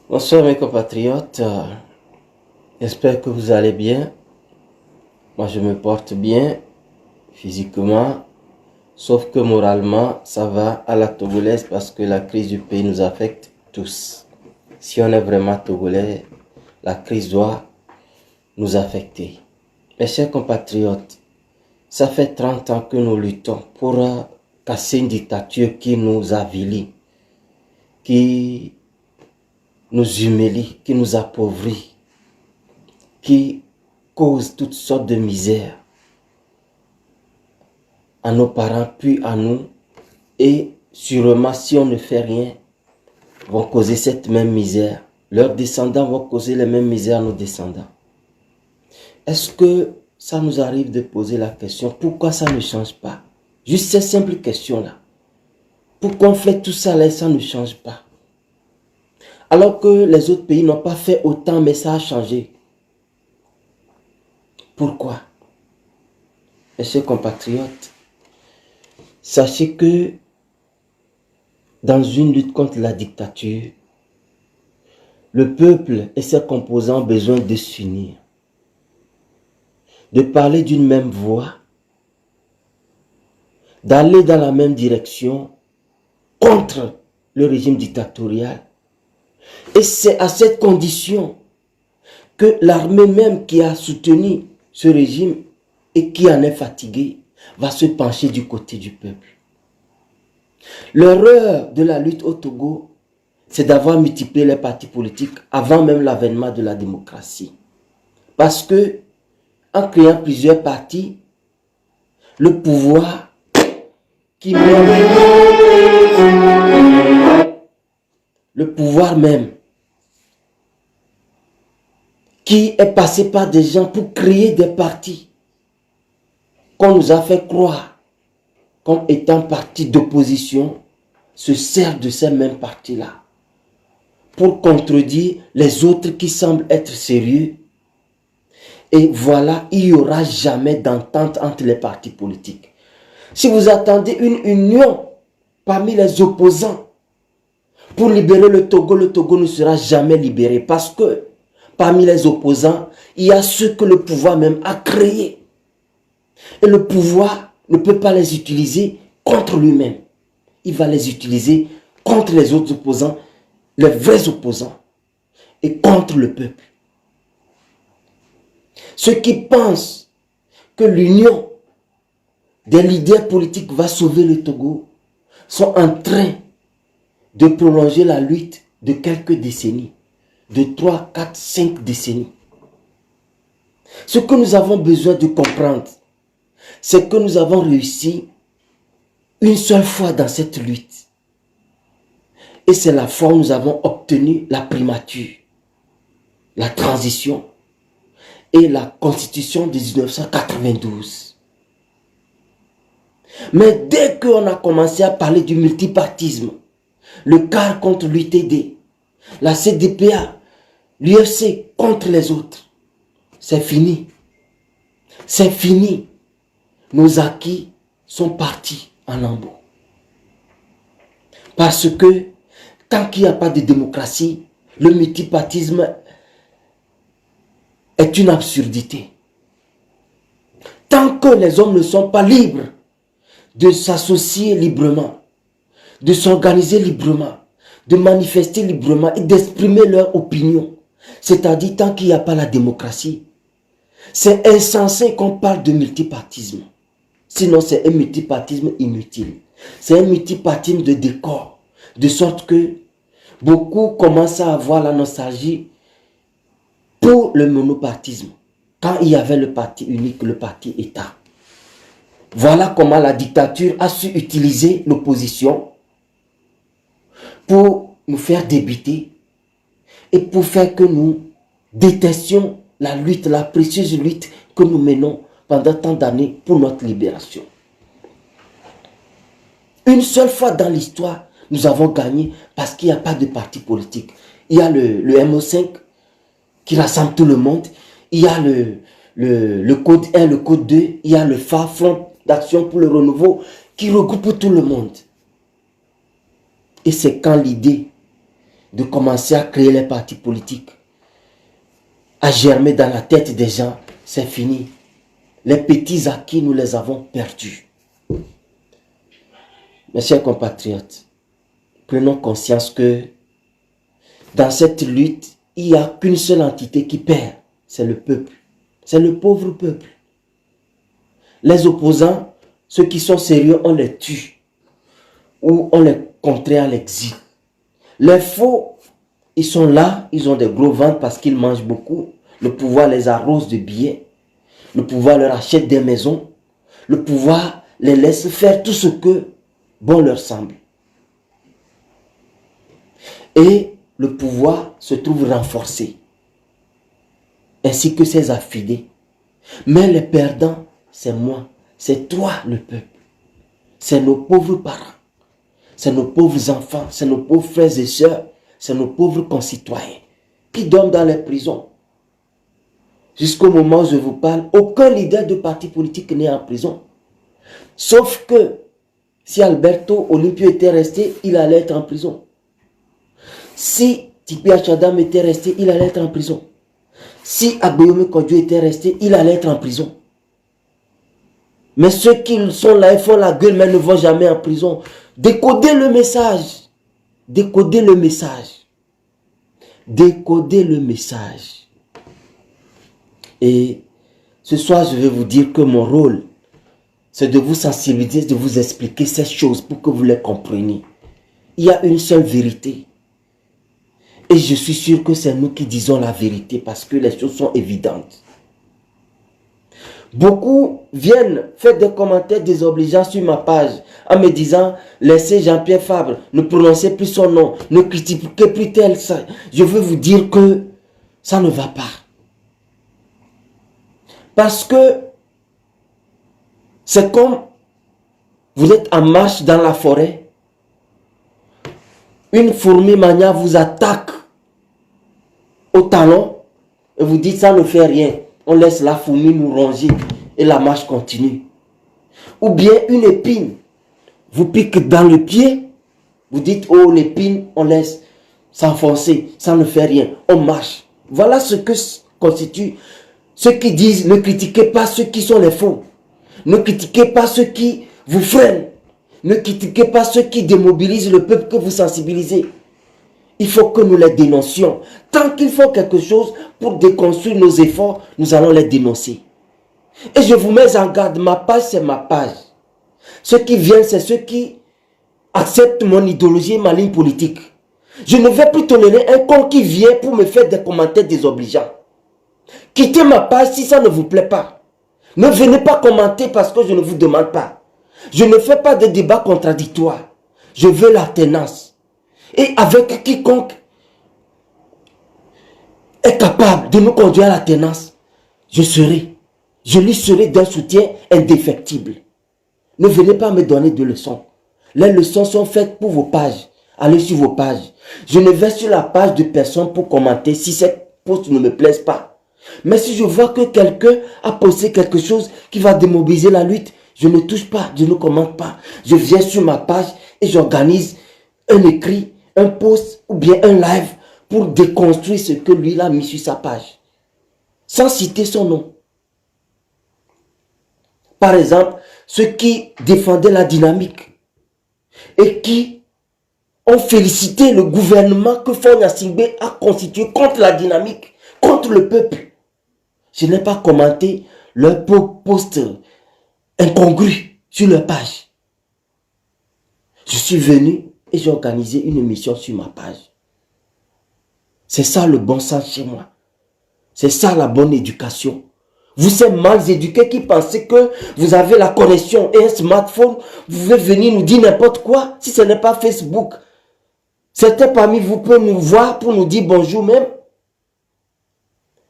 Bonsoir mes compatriotes, j'espère que vous allez bien. Moi je me porte bien physiquement, sauf que moralement ça va à la togolaise parce que la crise du pays nous affecte tous. Si on est vraiment togolais, la crise doit nous affecter. Mes chers compatriotes, ça fait 30 ans que nous luttons pour casser une dictature qui nous avilit, qui nous humilie, qui nous appauvrit, qui cause toutes sortes de misères à nos parents puis à nous, et sûrement si on ne fait rien, vont causer cette même misère. Leurs descendants vont causer les mêmes misères à nos descendants. Est-ce que ça nous arrive de poser la question, pourquoi ça ne change pas? Juste cette simple question-là. Pourquoi on fait tout ça là et ça ne change pas? Alors que les autres pays n'ont pas fait autant, mais ça a changé. Pourquoi? Mes chers compatriotes, sachez que dans une lutte contre la dictature, le peuple et ses composants ont besoin de s'unir, de parler d'une même voix, d'aller dans la même direction contre le régime dictatorial. Et c'est à cette condition que l'armée même qui a soutenu ce régime et qui en est fatiguée va se pencher du côté du peuple. L'erreur de la lutte au Togo, c'est d'avoir multiplié les partis politiques avant même l'avènement de la démocratie. Parce que, en créant plusieurs partis, le pouvoir qui même qui est passé par des gens pour créer des partis qu'on nous a fait croire comme étant partis d'opposition, se sert de ces mêmes partis-là pour contredire les autres qui semblent être sérieux. Et voilà, il n'y aura jamais d'entente entre les partis politiques. Si vous attendez une union parmi les opposants pour libérer le Togo ne sera jamais libéré parce que parmi les opposants, il y a ceux que le pouvoir même a créés. Et le pouvoir ne peut pas les utiliser contre lui-même. Il va les utiliser contre les autres opposants, les vrais opposants, et contre le peuple. Ceux qui pensent que l'union des leaders politiques va sauver le Togo sont en train de prolonger la lutte de quelques décennies, de 3, 4, 5 décennies. Ce que nous avons besoin de comprendre, c'est que nous avons réussi une seule fois dans cette lutte. Et c'est la fois où nous avons obtenu la primature, la transition et la constitution de 1992. Mais dès qu'on a commencé à parler du multipartisme, le CAR contre l'UTD, la CDPA, l'UFC contre les autres, c'est fini. C'est fini. Nos acquis sont partis en lambeaux. Parce que tant qu'il n'y a pas de démocratie, le multipartisme est une absurdité. Tant que les hommes ne sont pas libres de s'associer librement, de s'organiser librement, de manifester librement et d'exprimer leur opinion, c'est-à-dire tant qu'il n'y a pas la démocratie, C'est insensé qu'on parle de multipartisme. Sinon, c'est un multipartisme inutile. C'est un multipartisme de décor. De sorte que beaucoup commencent à avoir la nostalgie pour le monopartisme. Quand il y avait le parti unique, le parti État. Voilà comment la dictature a su utiliser l'opposition pour nous faire débiter et pour faire que nous détestions la lutte, la précieuse lutte que nous menons pendant tant d'années pour notre libération. Une seule fois dans l'histoire, nous avons gagné parce qu'il n'y a pas de parti politique. Il y a le MO5 qui rassemble tout le monde. Il y a le code 1, le code 2. Il y a le FA, Front d'action pour le renouveau, qui regroupe tout le monde. Et c'est quand l'idée de commencer à créer les partis politiques a germé dans la tête des gens, c'est fini. Les petits acquis, nous les avons perdus. Mes chers compatriotes, prenons conscience que dans cette lutte, il n'y a qu'une seule entité qui perd, c'est le peuple. C'est le pauvre peuple. Les opposants, ceux qui sont sérieux, on les tue ou on les contraint à l'exil. Les faux, ils sont là, ils ont des gros ventres parce qu'ils mangent beaucoup. Le pouvoir les arrose de billets. Le pouvoir leur achète des maisons. Le pouvoir les laisse faire tout ce que bon leur semble. Et le pouvoir se trouve renforcé, ainsi que ses affidés. Mais les perdants, c'est moi, c'est toi le peuple. C'est nos pauvres parents, c'est nos pauvres enfants, c'est nos pauvres frères et sœurs, c'est nos pauvres concitoyens qui dorment dans les prisons. Jusqu'au moment où je vous parle, aucun leader de parti politique n'est en prison. Sauf que si Alberto Olympio était resté, il allait être en prison. Si Tipi Achadam était resté, il allait être en prison. Si Abayomi Kodjo était resté, il allait être en prison. Mais ceux qui sont là, ils font la gueule, mais ne vont jamais en prison. Décodez le message. Décodez le message. Décodez le message. Et ce soir, je vais vous dire que mon rôle, c'est de vous sensibiliser, de vous expliquer ces choses pour que vous les compreniez. Il y a une seule vérité. Et je suis sûr que c'est nous qui disons la vérité parce que les choses sont évidentes. Beaucoup viennent faire des commentaires désobligeants sur ma page en me disant « Laissez Jean-Pierre Fabre, ne prononcez plus son nom, ne critiquez plus tel ça. » Je veux vous dire que ça ne va pas. Parce que c'est comme vous êtes en marche dans la forêt. Une fourmi mania vous attaque au talon et vous dites ça ne fait rien. On laisse la fourmi nous ronger et la marche continue. Ou bien une épine vous pique dans le pied. Vous dites oh l'épine on laisse s'enfoncer. Ça ne fait rien. On marche. Voilà ce que constitue ceux qui disent ne critiquez pas ceux qui sont les faux. Ne critiquez pas ceux qui vous freinent. Ne critiquez pas ceux qui démobilisent le peuple que vous sensibilisez. Il faut que nous les dénoncions. Tant qu'ils font quelque chose pour déconstruire nos efforts, nous allons les dénoncer. Et je vous mets en garde, ma page c'est ma page. Ceux qui viennent, c'est ceux qui acceptent mon idéologie et ma ligne politique. Je ne vais plus tolérer un con qui vient pour me faire des commentaires désobligeants. Quittez ma page si ça ne vous plaît pas. Ne venez pas commenter parce que je ne vous demande pas. Je ne fais pas de débat contradictoire. Je veux l'alternance. Et avec quiconque est capable de nous conduire à l'alternance, je lui serai d'un soutien indéfectible. Ne venez pas me donner de leçons. Les leçons sont faites pour vos pages. Allez sur vos pages. Je ne vais sur la page de personne pour commenter si ces posts ne me plaisent pas. Mais si je vois que quelqu'un a posté quelque chose qui va démobiliser la lutte, je ne touche pas, je ne commente pas. Je viens sur ma page et j'organise un écrit, un post ou bien un live pour déconstruire ce que lui a mis sur sa page. Sans citer son nom. Par exemple, ceux qui défendaient la dynamique et qui ont félicité le gouvernement que Faure Gnassingbé a constitué contre la dynamique, contre le peuple. Je n'ai pas commenté leur post incongru sur leur page. Je suis venu et j'ai organisé une émission sur ma page. C'est ça le bon sens chez moi. C'est ça la bonne éducation. Vous ces mal éduqués qui pensez que vous avez la connexion et un smartphone, vous pouvez venir nous dire n'importe quoi si ce n'est pas Facebook. Certains parmi vous peuvent nous voir pour nous dire bonjour même.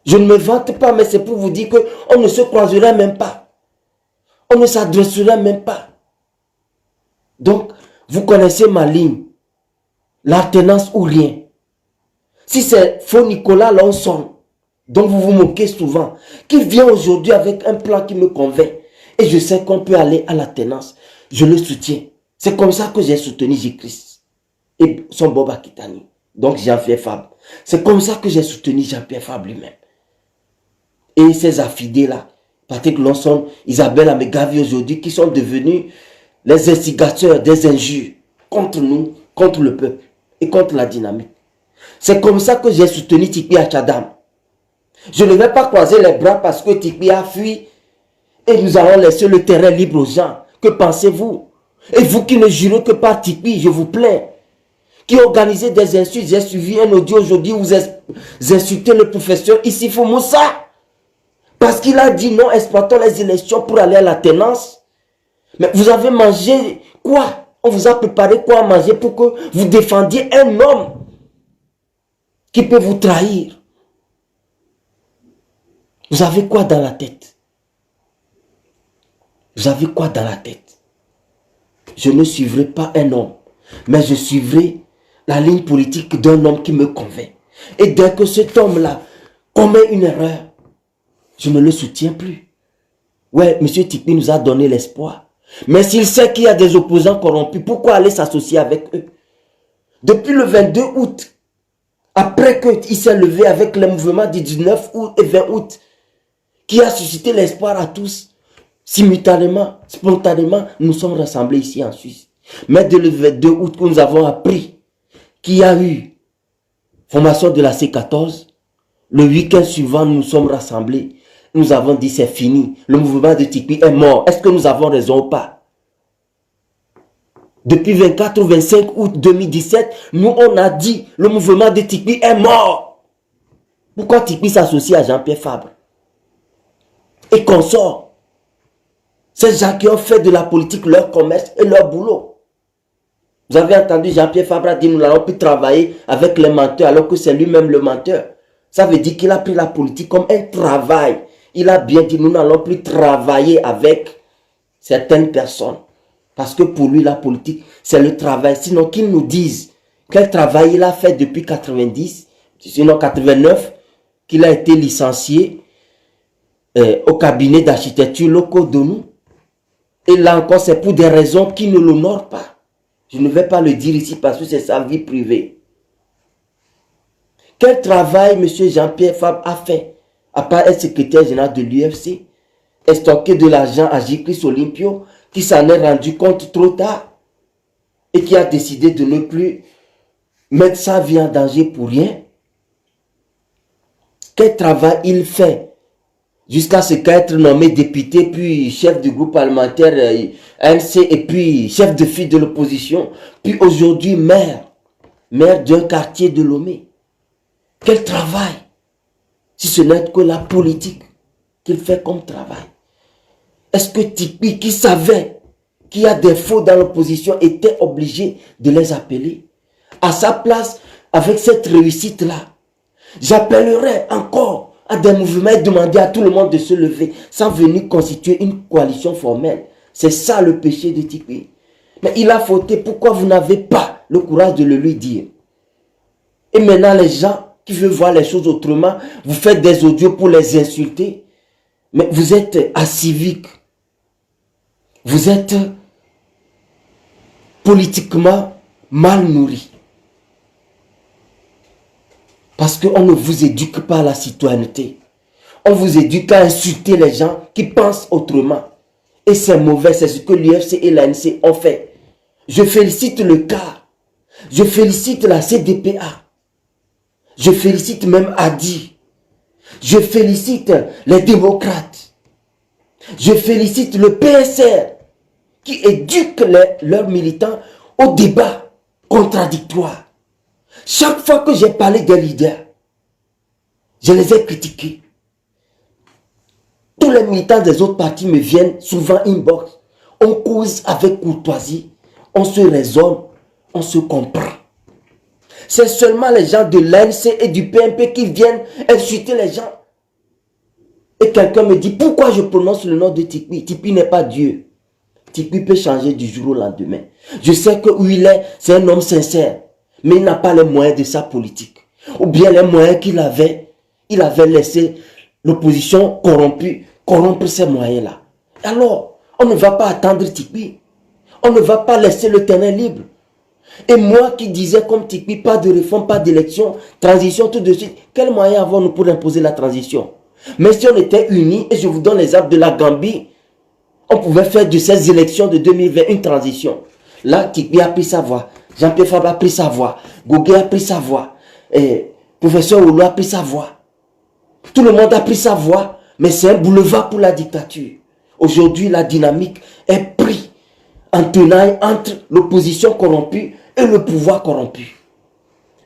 Je ne me vante pas, mais c'est pour vous dire qu'on ne se croisera même pas. On ne s'adressera même pas. Donc, vous connaissez ma ligne. L'alternance ou rien. Si c'est faux Nicolas, là on sonne. Donc vous vous moquez souvent. Qui vient aujourd'hui avec un plan qui me convainc. Et je sais qu'on peut aller à l'alternance. Je le soutiens. C'est comme ça que j'ai soutenu J-Christ. Et son Bob Akitani. Donc Jean-Pierre Fabre. C'est comme ça que j'ai soutenu Jean-Pierre Fabre lui-même. Et ces affidés là. Patrick Lonson, Isabelle Amegavi aujourd'hui, qui sont devenus les instigateurs des injures contre nous, contre le peuple et contre la dynamique. C'est comme ça que j'ai soutenu Tikpi Achadam. Je ne vais pas croiser les bras parce que Tikpi a fui et nous allons laisser le terrain libre aux gens. Que pensez-vous? Et vous qui ne jurez que par Tikpi, je vous plains, qui organisez des insultes. J'ai suivi un audio aujourd'hui où vous insultez le professeur Issifou Moussa parce qu'il a dit non, exploitons les élections pour aller à la tenance. Mais vous avez mangé quoi? On vous a préparé quoi à manger pour que vous défendiez un homme qui peut vous trahir? Vous avez quoi dans la tête? Vous avez quoi dans la tête? Je ne suivrai pas un homme, mais je suivrai la ligne politique d'un homme qui me convainc. Et dès que cet homme-là commet une erreur, je ne le soutiens plus. Ouais, M. Tikpi nous a donné l'espoir. Mais s'il sait qu'il y a des opposants corrompus, pourquoi aller s'associer avec eux? Depuis le 22 août, après qu'il s'est levé avec le mouvement du 19 août et 20 août, qui a suscité l'espoir à tous, simultanément, spontanément, nous sommes rassemblés ici en Suisse. Mais dès le 22 août que nous avons appris qu'il y a eu formation de la C14, le week-end suivant, nous sommes rassemblés. Nous avons dit c'est fini. Le mouvement de Tikpi est mort. Est-ce que nous avons raison ou pas? Depuis 24 ou 25 août 2017, nous on a dit le mouvement de Tikpi est mort. Pourquoi Tikpi s'associe à Jean-Pierre Fabre et consort? Ces gens qui ont fait de la politique leur commerce et leur boulot. Vous avez entendu Jean-Pierre Fabre a dit nous n'allons plus travailler avec les menteurs alors que c'est lui-même le menteur. Ça veut dire qu'il a pris la politique comme un travail. Il a bien dit nous n'allons plus travailler avec certaines personnes. Parce que pour lui la politique c'est le travail. Sinon qu'il nous dise quel travail il a fait depuis 90, sinon 89, qu'il a été licencié au cabinet d'architecture locaux de nous. Et là encore c'est pour des raisons qui ne l'honorent pas. Je ne vais pas le dire ici parce que c'est sa vie privée. Quel travail M. Jean-Pierre Fabre a fait, à part être secrétaire général de l'UFC, stocké de l'argent à J-Christ Olympio, qui s'en est rendu compte trop tard et qui a décidé de ne plus mettre sa vie en danger pour rien? Quel travail il fait jusqu'à ce qu'être nommé député, puis chef du groupe parlementaire ANC et puis chef de file de l'opposition, puis aujourd'hui maire d'un quartier de Lomé? Quel travail, si ce n'est que la politique qu'il fait comme travail? Est-ce que Tikpi, qui savait qu'il y a des faux dans l'opposition, était obligé de les appeler? À sa place, avec cette réussite-là, j'appellerais encore à des mouvements et demander à tout le monde de se lever sans venir constituer une coalition formelle. C'est ça le péché de Tikpi. Mais il a fauté. Pourquoi vous n'avez pas le courage de le lui dire? Et maintenant, les gens qui veulent voir les choses autrement, vous faites des audios pour les insulter. Mais vous êtes acivique. Vous êtes politiquement mal nourri. Parce qu'on ne vous éduque pas à la citoyenneté. On vous éduque à insulter les gens qui pensent autrement. Et c'est mauvais, c'est ce que l'UFC et l'ANC ont fait. Je félicite le CAR. Je félicite la CDPA. Je félicite même Adi. Je félicite les démocrates. Je félicite le PSR qui éduque leurs militants au débat contradictoire. Chaque fois que j'ai parlé des leaders, je les ai critiqués. Tous les militants des autres partis me viennent souvent inbox. On cause avec courtoisie, on se raisonne, on se comprend. C'est seulement les gens de l'ANC et du PMP qui viennent insulter les gens. Et quelqu'un me dit, pourquoi je prononce le nom de Tikpi? Tikpi n'est pas Dieu. Tikpi peut changer du jour au lendemain. Je sais que où il est, c'est un homme sincère. Mais il n'a pas les moyens de sa politique. Ou bien les moyens qu'il avait, il avait laissé l'opposition corrompue, corrompre ces moyens-là. Alors, on ne va pas attendre Tikpi. On ne va pas laisser le terrain libre. Et moi qui disais comme Tikpi, pas de réforme, pas d'élection, transition tout de suite. Quels moyens avons-nous pour imposer la transition? Mais si on était unis, et je vous donne l'exemple de la Gambie, on pouvait faire de ces élections de 2020 une transition. Là, Tikpi a pris sa voix. Jean-Pierre Fabre a pris sa voix. Gogé a pris sa voix. Et professeur Oulu a pris sa voix. Tout le monde a pris sa voix, mais c'est un boulevard pour la dictature. Aujourd'hui, la dynamique est prise en tenaille entre l'opposition corrompue et le pouvoir corrompu.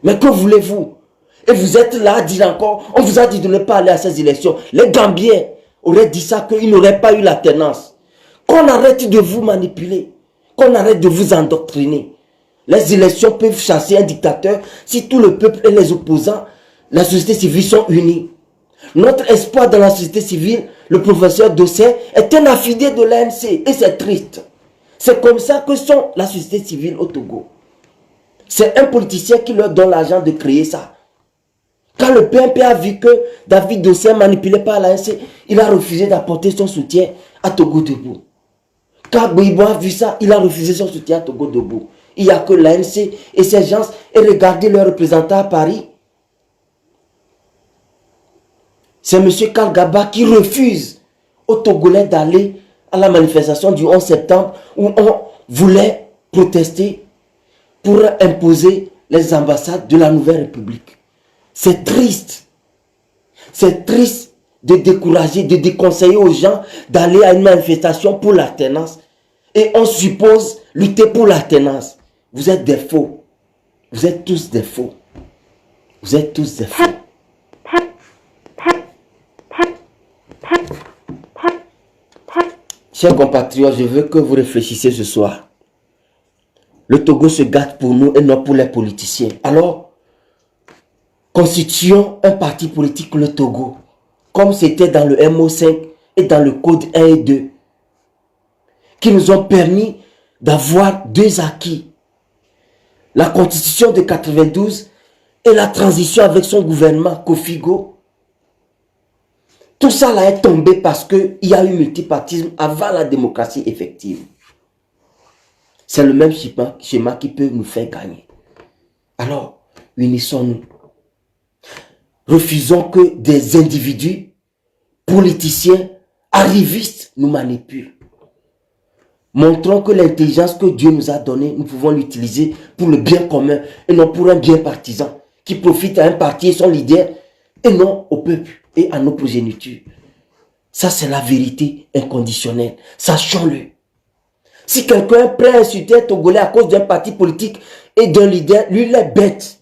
Mais que voulez-vous? Et vous êtes là à dire encore, on vous a dit de ne pas aller à ces élections. Les Gambiens auraient dit ça, qu'ils n'auraient pas eu l'alternance. Qu'on arrête de vous manipuler, qu'on arrête de vous endoctriner. Les élections peuvent chasser un dictateur si tout le peuple et les opposants, la société civile sont unis. Notre espoir dans la société civile, le professeur Dossé, est un affidé de l'ANC et c'est triste. C'est comme ça que sont la société civile au Togo. C'est un politicien qui leur donne l'argent de créer ça. Quand le PMP a vu que David Dossé est manipulé par l'ANC, il a refusé d'apporter son soutien à Togo Debout. Quand Boibo a vu ça, il a refusé son soutien à Togo Debout. Il n'y a que l'ANC et ses gens, et regardez leurs représentants à Paris. C'est M. Kalgaba qui refuse aux Togolais d'aller à la manifestation du 11 septembre où on voulait protester pour imposer les ambassades de la Nouvelle République. C'est triste. C'est triste de décourager, de déconseiller aux gens d'aller à une manifestation pour l'alternance. Et on suppose lutter pour l'alternance. Vous êtes des faux. Vous êtes tous des faux. Vous êtes tous des faux. Chers compatriotes, je veux que vous réfléchissiez ce soir. Le Togo se gâte pour nous et non pour les politiciens. Alors, constituons un parti politique, le Togo, comme c'était dans le MO5 et dans le Code 1 et 2, qui nous ont permis d'avoir deux acquis. La constitution de 92 et la transition avec son gouvernement, Kofigo. Tout ça là est tombé parce qu'il y a eu multipartisme avant la démocratie effective. C'est le même schéma qui peut nous faire gagner. Alors, unissons-nous. Refusons que des individus, politiciens, arrivistes nous manipulent. Montrons que l'intelligence que Dieu nous a donnée, nous pouvons l'utiliser pour le bien commun et non pour un bien partisan qui profite à un parti et son leader et non au peuple et à nos progénitures. Ça, c'est la vérité inconditionnelle. Sachons-le. Si quelqu'un est prêt à insulter un Togolais à cause d'un parti politique et d'un leader, lui, il est bête.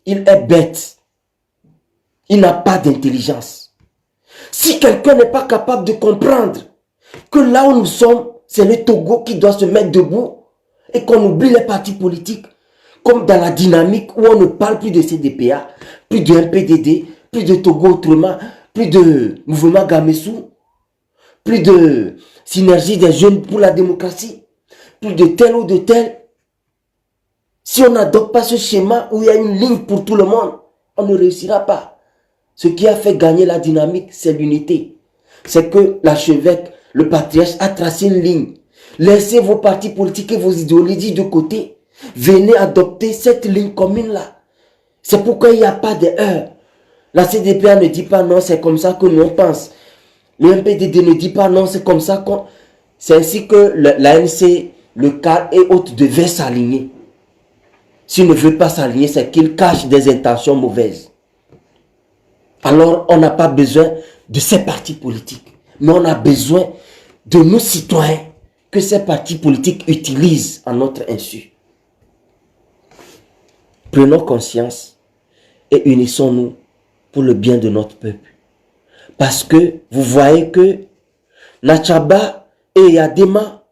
Il est bête. Il n'a pas d'intelligence. Si quelqu'un n'est pas capable de comprendre que là où nous sommes, c'est le Togo qui doit se mettre debout et qu'on oublie les partis politiques, comme dans la dynamique où on ne parle plus de CDPA, plus de MPDD, plus de Togo autrement, plus de mouvement Gamessou, plus de synergie des jeunes pour la démocratie, plus de tel ou de tel. Si on n'adopte pas ce schéma où il y a une ligne pour tout le monde, on ne réussira pas. Ce qui a fait gagner la dynamique, c'est l'unité. C'est que l'archevêque, le patriarche, a tracé une ligne. Laissez vos partis politiques et vos idéologies de côté. Venez adopter cette ligne commune-là. C'est pourquoi il n'y a pas d'erreur. La CDPA ne dit pas non, c'est comme ça que nous on pense. Le MPDD ne dit pas non, c'est comme ça qu'on... C'est ainsi que l'ANC, le CAR et autres devaient s'aligner. S'il ne veut pas s'aligner, c'est qu'il cache des intentions mauvaises. Alors, on n'a pas besoin de ces partis politiques, mais on a besoin de nos citoyens que ces partis politiques utilisent à notre insu. Prenons conscience et unissons-nous pour le bien de notre peuple. Parce que vous voyez que Nachaba et Yadema,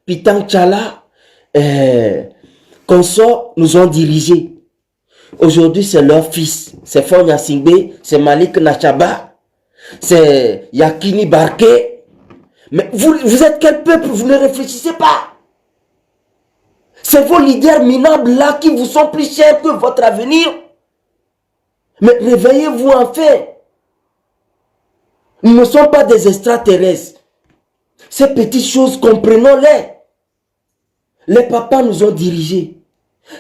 Pitang Tchala, consorts nous ont dirigés. Aujourd'hui, c'est leur fils. C'est Fonya Singbe, c'est Malik Nachaba, c'est Yakini Barke. Mais vous êtes quel peuple? Vous ne réfléchissez pas. C'est vos leaders minables là qui vous sont plus chers que votre avenir. Mais réveillez-vous enfin. Nous ne sommes pas des extraterrestres. Ces petites choses, comprenons-les. Les papas nous ont dirigés.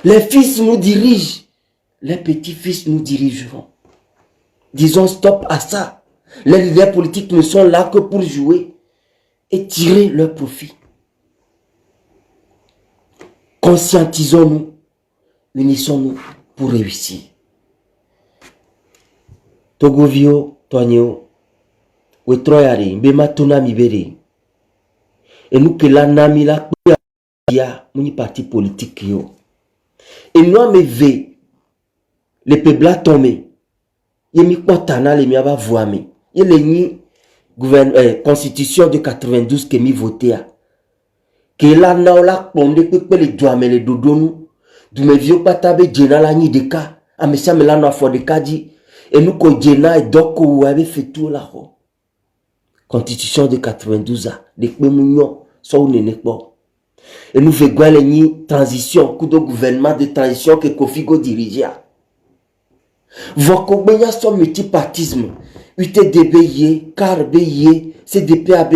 Les fils nous dirigent. Les petits-fils nous dirigeront. Disons stop à ça. Les leaders politiques ne sont là que pour jouer et tirer leur profit. Conscientisons-nous, unissons-nous pour réussir. Togovio, Toanyo, Wetroyari, Bema Tona Mibere. Et nous que la nami la ya, muni parti politique yo. Et nous me ve. Les peuples tombés. Yemi potana les miaba voame. Yeli constitution de 92 que mi voté a. Que la na la pondé pepe les douame les dodonu. Du me vieux patabe djena la ni deka. A mesia me la no afo deka di. Et nous ko djena et doko ou avait fait tout là haut. Constitution de 92 a. De kwe mounyon. So ou nene po. Et nous faisons les transition. Coup de gouvernement de transition que Kofi Go dirigeait. Vokobenya son multipartisme. UTDB, CARB, CDPAB,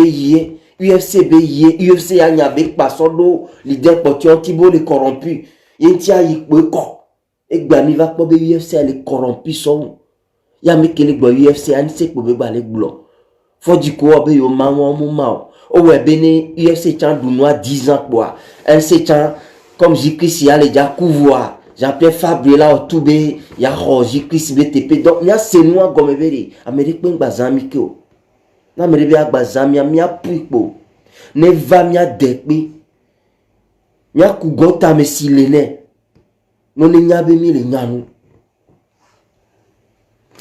UFCB, UFC Agnabek, Passodo, leader Potion, Thibault les corrompus. Yentia Yikweko. Et Gbami va pour UFC les corrompus sont. Yameke les UFC, Anisek pour les blancs. Faut du coup, obé au maman, maman. Oh ouais, bene, UFC tient d'ounois 10 ans quoi. Elle s'est comme j'écris si elle est déjà couvert. Jean-Pierre Fabre là au Toubé, il y a Roger Chris BTP. Donc, il y a ces noirs comme Beri. Amérique, ben, bazami ko. Na Amérique, bazami, mia puipo. Ne va mia dekbi. Mia kugota me silene. Non, ne nyabe mi le nyanu.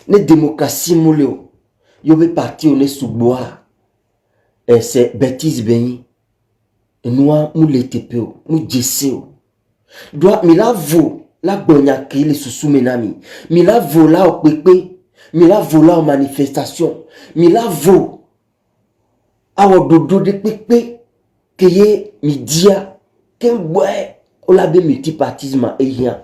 Ne démocratie mouleo. Yo be parti on est sous bois. Et c'est bêtise béni. Et nous, moule tepeo, nous djesseo. Doit, mi la vaut. La bonya qui les sous-menami. Mi la vola au pépé. Mi la vola aux manifestations. Mi la vo. A au dodo de pépé. Keye mi dia. Ken boye. O la be multipartisme et rien.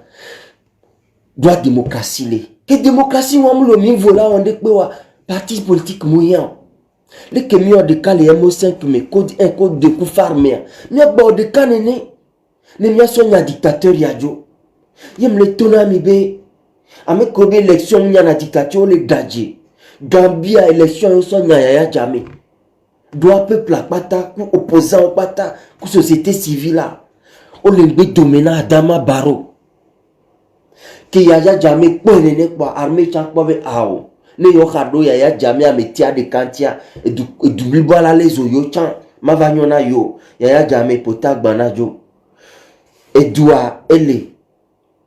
Doit démocratie les. Que démocratie ou amoulo mi vola on de quoi. Parti politique moyen. Les camions de cas les MO5 mais code 1 code 2 pour farmer. Mi a bord de cas nene. Les miens sont un dictateur yadjo. Yem le tonami be. Ame kobe élection mia na dictature le gadje. Gambia élection son nyaya jamais. Doit peuple la pata ku opposant pata ku société civile là. O le be domena Adama Barrow. Ki yaya jamais ponene kwa armée chan kwa be ao. Ne yo khado yaya jamais ametia de kantia et du bilbola les oyo chan ma vanyona yo yaya jamais potak banajo. Et doit elle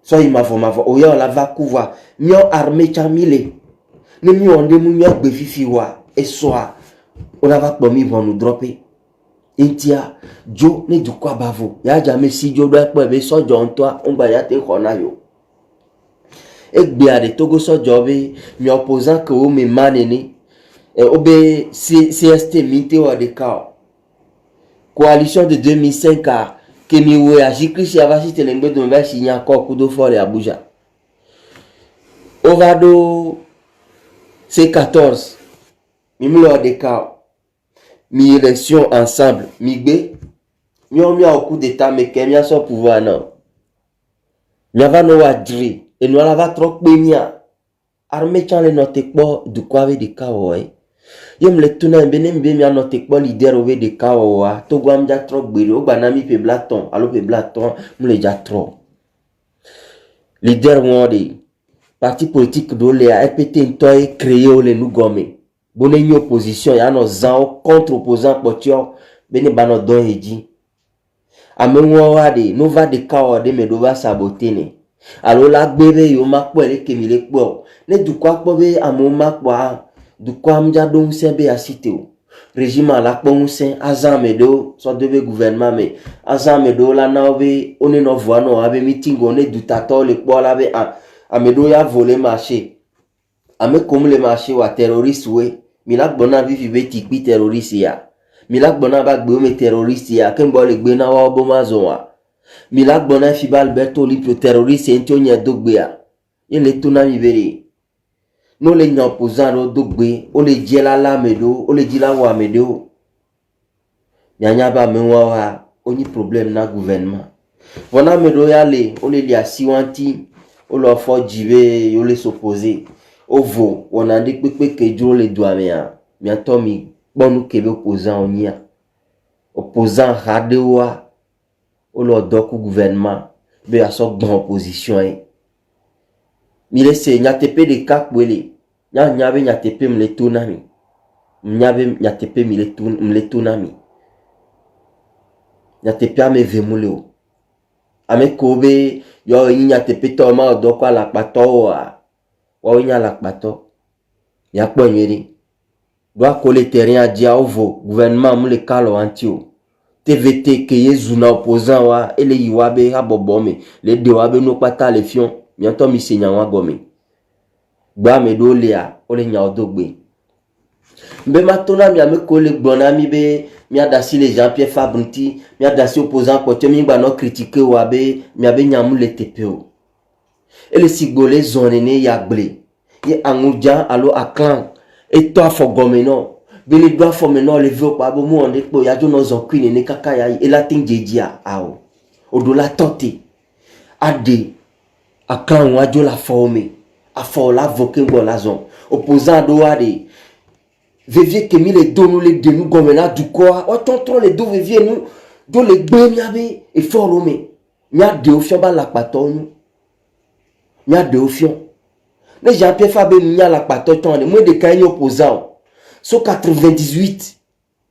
so il m'a oya la va couvrir mio armée chamile ne mi onde mu mio gbe fifi wa et soa on va pas mi vont nous dropper intia jo ne du quoi bavo ya jamais si jo doit pas be so jo toi on va ya te khona yo et bien de togo so jobe mi opposant que o me manene et obe CST mité wa de ka coalition de 2005 a que mi we ajikri si avasi telengbe do mba signer encore coup de fort et Abuja. Ovado C14 mi mlo de ka mi élection ensemble mi gbe mi on mi au coup d'état mais que mi a son pouvoir non. Mi va no wadri et nous la va trop bemia armée chan le note po du quoi avec de ka ouais. Yem le tuna benem be mi anote po leader over de kawa to gwam ja tro gbere o banami pe blaton alo pe blaton mu le ja tro leader won de parti politique de l'EA, EPT, une créé le nous gomme. Bonne une opposition, il y a nos contre-opposants, potio, bene bano don eji. Amenwawade, nova de kawade, me dova saboter. Alors la bébé, yo makpo, ele kemile kpo. Ne du kwa kpo be, amo makwa, du kwa mja don sebe asite o. Régime la kpongse azamedo so debe gouvernement me azamedo la nawe one no voix no ave meeting on est du tato le kpo la be amedo ya voler marché ame comme le marché wa terroriste we milak bona vivi be tikpi terroriste ya milak bona ba gbe me terroriste ya kembo le gbe na wa bo mazo wa milak bona fi ba Alberto Lipio terroriste entonya dogbe ya ele tuna mi bere nous les opposants d'Ogbe, on les dit la lamedo, on les dit la wamedo. Nyanya ba menwa on y problème na gouvernement. Voilà medo yale, on les lia siwanti, on leur faut jibe, on les s'opposer. Ovo, on a dit que Dieu les doit bien. Bientôt mi bon nous kebe opposant on y a. Opposant radewa, on leur doc au gouvernement, be a so grande opposition. Mile se nyatepe de kak wele. Nyabe nyatepe mle tunami. Nyabe nyatepe mle tunami. Nyatepe ame vemule o. Ame kobe yo nyatepe to ma odoko la pato wa. Wa nya la pato. Yakpo nyeri. Doa kole terrain dia ovo gouvernement mle kalo antio. TVT ke yezuna opposant wa ele yiwabe habobome. Le dewabe no pata le fion. Bientôt mi senya wa gome. Gba me do lea ole nya odogbe. Mbe matona mi ame kole gbona mi be mi adasi les Jean-Pierre Fabunti, mi adasi opposant pote mi gba no critiquer wa be mi abe nyamu le tepeo. Ele sigole zonene ya ble. Ye anguja alo aklan et toi fo gome no. Bele doa fo me no le veo pa bo mu onde po ya jo no zon queen ne kaka ya e la tin jejia ao. Odola tote. Ade aklan wa jo la forme. A fort la voquin bon la zone. Opposant doade. Vivier que mi les donne les de nous gomena du quoi. O tonton les deux vivier nous. Do les ben yabe et fort romé. Nya de ofion ba la paton. Nya de ofion. Les Jean-Pierre Fabé nya la paton ton. Moi de kagne opposant. So 98.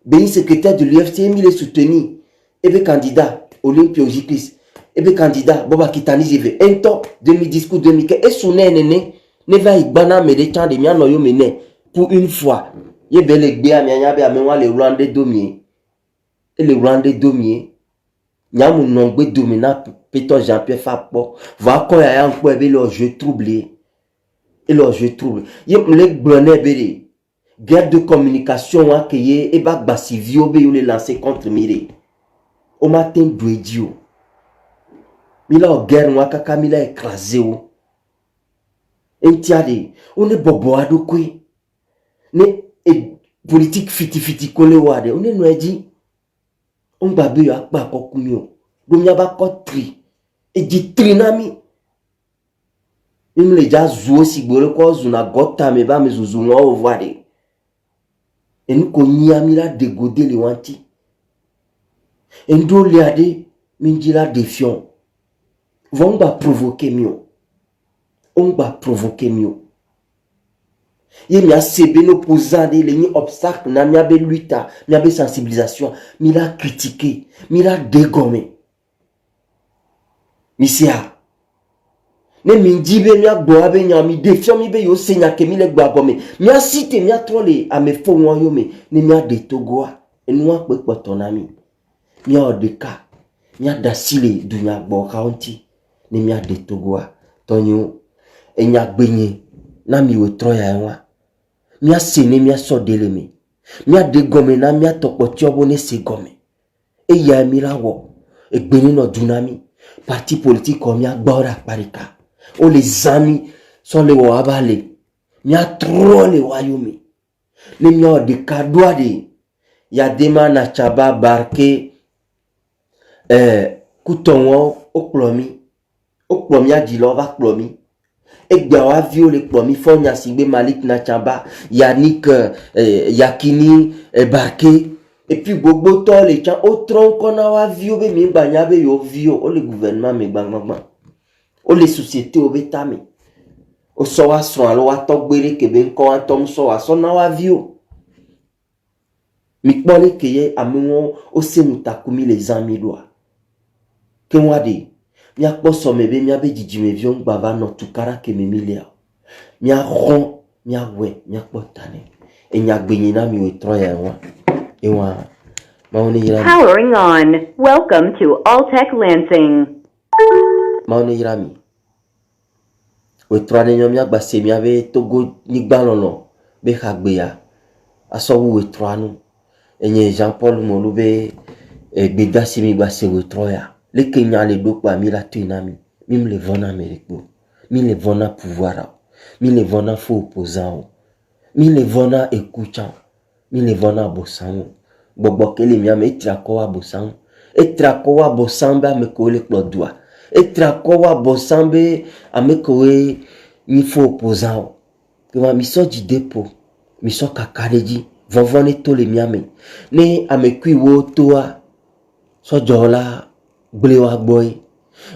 Ben secrétaire de l'UFC mi les soutenu. Et be candidat Olympio Giclis. Et bien candidat Boba Kitani jive un temps 2010 pour 2015 et son nene ne va y bana me de temps de mia noyo mene pour une fois ye bele gbe amia be amenwa le Rwanda domier et le Rwanda domier nyamu nongbe domina Peter Jean-Pierre Fapo va ko ya nko e be le jeu troublé et le jeu troublé ye le gbone bele guerre de communication wa ke ye e ba basivio be yo le lancer contre mire au matin douedio. Mila o guerre wa kaka mila écrasé o. Entiade, on est bobo ado kwe. Ne politique fiti kole wade. On est noedi. On babe yo akba kokumio. Domya ba kotri. E di trinami. Mimle ja zuo sigbore ko zuna gota me ba me zuzu no o wade. E nu ko nya mila degode le wanti. Endo le ade minjila défiant. On va provoquer mieux. On va provoquer mieux. Il y a CB l'opposant, il y a un obstacle, il y a une lutte, il y a une sensibilisation, il a critiqué, il a dégommé. Misia. Ne mindibe mi agbo abe nya mi défiant mi be yo senya ke mi le gba gomme. Mi a cité mi a trolé a me fo won yo me ne mi a de togoa. E nu a pe potonami. Mi a de ka. Mi a dasile dunya gbo county. Ne mi a de togoa tonyo enya gbenye na mi we troya enwa mi a sene mi a so deleme mi a de gome na mi a tokoti obone se gome e ya mi la wo e gbeni no dunami parti politique ko mi a gbora parika o les amis sont les wo abale mi a trop le wayomi ne mi a de kadwa de ya dema na chaba barke kutonwo oklomi oklomi a di lo va klomi e gbawa viole klomi fonya sigbe Malik na chamba Yannick Yakini barke et puis gbogbo to le chan o tron kona wa vio be mi gbanya be yo vio o le gouvernement me gbangba o le société o betame O so wa son alo wa to gbere ke be nko an tom so wa so na wa vi o. Mi kpole ke ye amiwo o se mutakumi les amis doa. Ke wa de mi akpo so mebe mi abe jijime vion gbava no tukara ke me milia. Mi a ron mi a we mi akpo tane. E nya gbenyi na mi we troya wa. E wa Powering on. Welcome to Alltech Lansing. Maone Irami. We troane nyomi agbase mi ave togo ni gbalono be hagbeya. Aso we troanu. Enye Jean-Paul Molu be gbedasi mi gbase we troya. Le Kenya le dokwa mi la tuinami. Mi me le vona Ameriko. Mi le vona pouvoir. Mi le vona faux opposant. Mi le vona écoutant. Mi le vona bosan. Bobo kele mi ame etrakowa bosan. Etrakowa bosan ba me ko le klodua. Etrakowa bosan be ame ko ni faux opposant. Kema mi so di depo. Mi so kakadeji. Vovone to le mi ame. Ne ame kui wo toa. So jola blewa boy.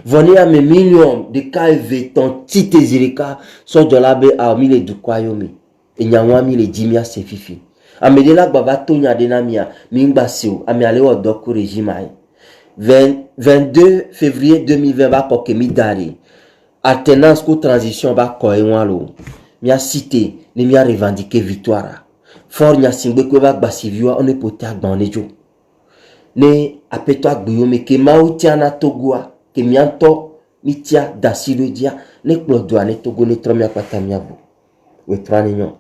Voni ame million de KV ton tite zirika. So jola be a mi le dukwayo mi. E nyanwa mi le jimia se fifi. Amedela baba tonya denamia mingba siu ame ale odoko régime ai 22 février 2020 ba ko kemi dali alternance ko transition ba ko enwalo mi a cité ni mi a revendiquer victoire for nya singbe ko ba gbasiviwa on est poté agbanejo ne apeto agbiyo me ke mautiana togua ke mi anto mitia dasido dia ne plodoa ne togo ne tromia kwata miabo we tranenyo